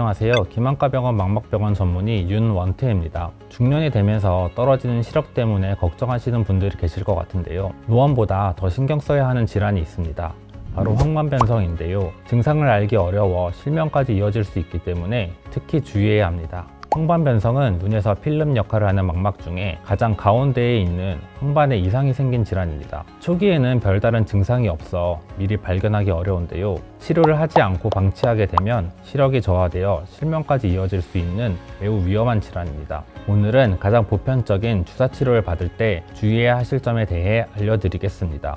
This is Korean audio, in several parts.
안녕하세요. 기만과병원 망막병원 전문의 윤원태입니다. 중년이 되면서 떨어지는 시력 때문에 걱정하시는 분들이 계실 것 같은데요. 노안보다 더 신경 써야 하는 질환이 있습니다. 바로 황반변성인데요. 증상을 알기 어려워 실명까지 이어질 수 있기 때문에 특히 주의해야 합니다. 황반변성은 눈에서 필름 역할을 하는 망막 중에 가장 가운데에 있는 황반에 이상이 생긴 질환입니다. 초기에는 별다른 증상이 없어 미리 발견하기 어려운데요. 치료를 하지 않고 방치하게 되면 시력이 저하되어 실명까지 이어질 수 있는 매우 위험한 질환입니다. 오늘은 가장 보편적인 주사 치료를 받을 때 주의해야 하실 점에 대해 알려드리겠습니다.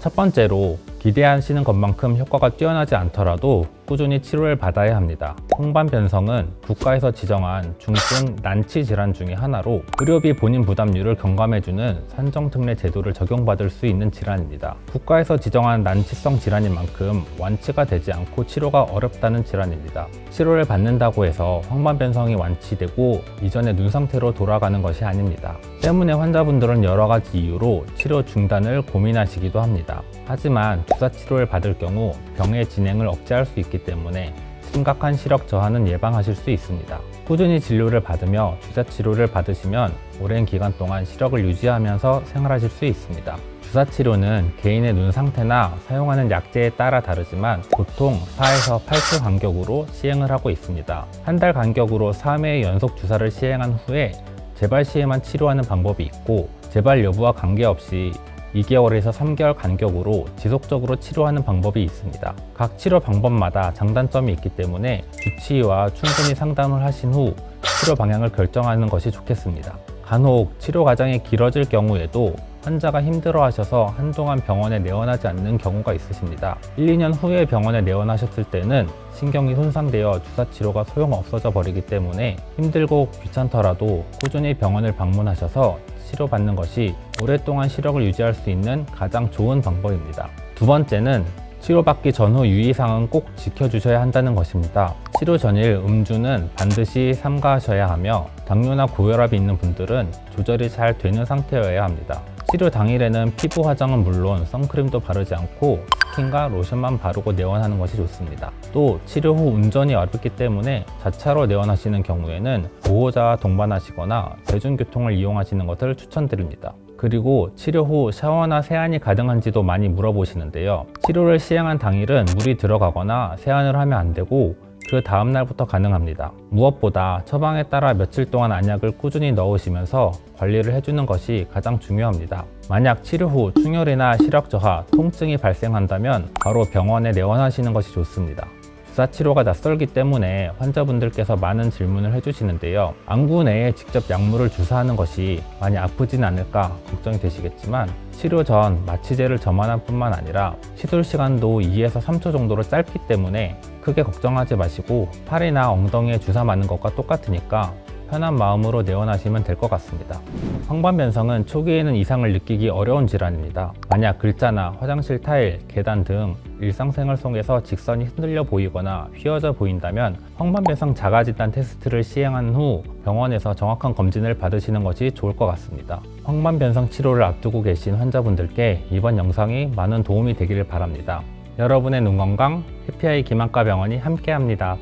첫 번째로 기대하시는 것만큼 효과가 뛰어나지 않더라도 꾸준히 치료를 받아야 합니다. 황반변성은 국가에서 지정한 중증 난치 질환 중에 하나로 의료비 본인 부담률을 경감해주는 산정특례 제도를 적용받을 수 있는 질환입니다. 국가에서 지정한 난치성 질환인 만큼 완치가 되지 않고 치료가 어렵다는 질환입니다. 치료를 받는다고 해서 황반변성이 완치되고 이전의 눈 상태로 돌아가는 것이 아닙니다. 때문에 환자분들은 여러 가지 이유로 치료 중단을 고민하시기도 합니다. 하지만 주사 치료를 받을 경우 병의 진행을 억제할 수 있기 때문에 심각한 시력 저하는 예방하실 수 있습니다. 꾸준히 진료를 받으며 주사 치료를 받으시면 오랜 기간 동안 시력을 유지하면서 생활하실 수 있습니다. 주사 치료는 개인의 눈 상태나 사용하는 약제에 따라 다르지만 보통 4에서 8주 간격으로 시행을 하고 있습니다. 한 달 간격으로 3회의 연속 주사를 시행한 후에 재발 시에만 치료하는 방법이 있고 재발 여부와 관계없이 2개월에서 3개월 간격으로 지속적으로 치료하는 방법이 있습니다. 각 치료 방법마다 장단점이 있기 때문에 주치의와 충분히 상담을 하신 후 치료 방향을 결정하는 것이 좋겠습니다. 간혹 치료 과정이 길어질 경우에도 환자가 힘들어하셔서 한동안 병원에 내원하지 않는 경우가 있으십니다. 1, 2년 후에 병원에 내원하셨을 때는 신경이 손상되어 주사 치료가 소용없어져 버리기 때문에 힘들고 귀찮더라도 꾸준히 병원을 방문하셔서 치료받는 것이 오랫동안 시력을 유지할 수 있는 가장 좋은 방법입니다. 두 번째는 치료받기 전후 유의사항은 꼭 지켜주셔야 한다는 것입니다. 치료 전일 음주는 반드시 삼가하셔야 하며 당뇨나 고혈압이 있는 분들은 조절이 잘 되는 상태여야 합니다. 치료 당일에는 피부 화장은 물론 선크림도 바르지 않고 스킨과 로션만 바르고 내원하는 것이 좋습니다. 또 치료 후 운전이 어렵기 때문에 자차로 내원하시는 경우에는 보호자와 동반하시거나 대중교통을 이용하시는 것을 추천드립니다. 그리고 치료 후 샤워나 세안이 가능한지도 많이 물어보시는데요. 치료를 시행한 당일은 물이 들어가거나 세안을 하면 안 되고 그 다음 날부터 가능합니다. 무엇보다 처방에 따라 며칠 동안 안약을 꾸준히 넣으시면서 관리를 해주는 것이 가장 중요합니다. 만약 치료 후 충혈이나 시력 저하, 통증이 발생한다면 바로 병원에 내원하시는 것이 좋습니다. 주사 치료가 낯설기 때문에 환자분들께서 많은 질문을 해주시는데요. 안구 내에 직접 약물을 주사하는 것이 많이 아프진 않을까 걱정이 되시겠지만 치료 전 마취제를 점하는 뿐만 아니라 시술 시간도 2에서 3초 정도로 짧기 때문에 크게 걱정하지 마시고 팔이나 엉덩이에 주사 맞는 것과 똑같으니까 편한 마음으로 내원하시면 될 것 같습니다. 황반변성은 초기에는 이상을 느끼기 어려운 질환입니다. 만약 글자나 화장실 타일, 계단 등 일상생활 속에서 직선이 흔들려 보이거나 휘어져 보인다면 황반변성 자가진단 테스트를 시행한 후 병원에서 정확한 검진을 받으시는 것이 좋을 것 같습니다. 황반변성 치료를 앞두고 계신 환자분들께 이번 영상이 많은 도움이 되기를 바랍니다. 여러분의 눈 건강 해피아이 기만과병원이 함께합니다.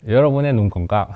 여러분의 눈 건강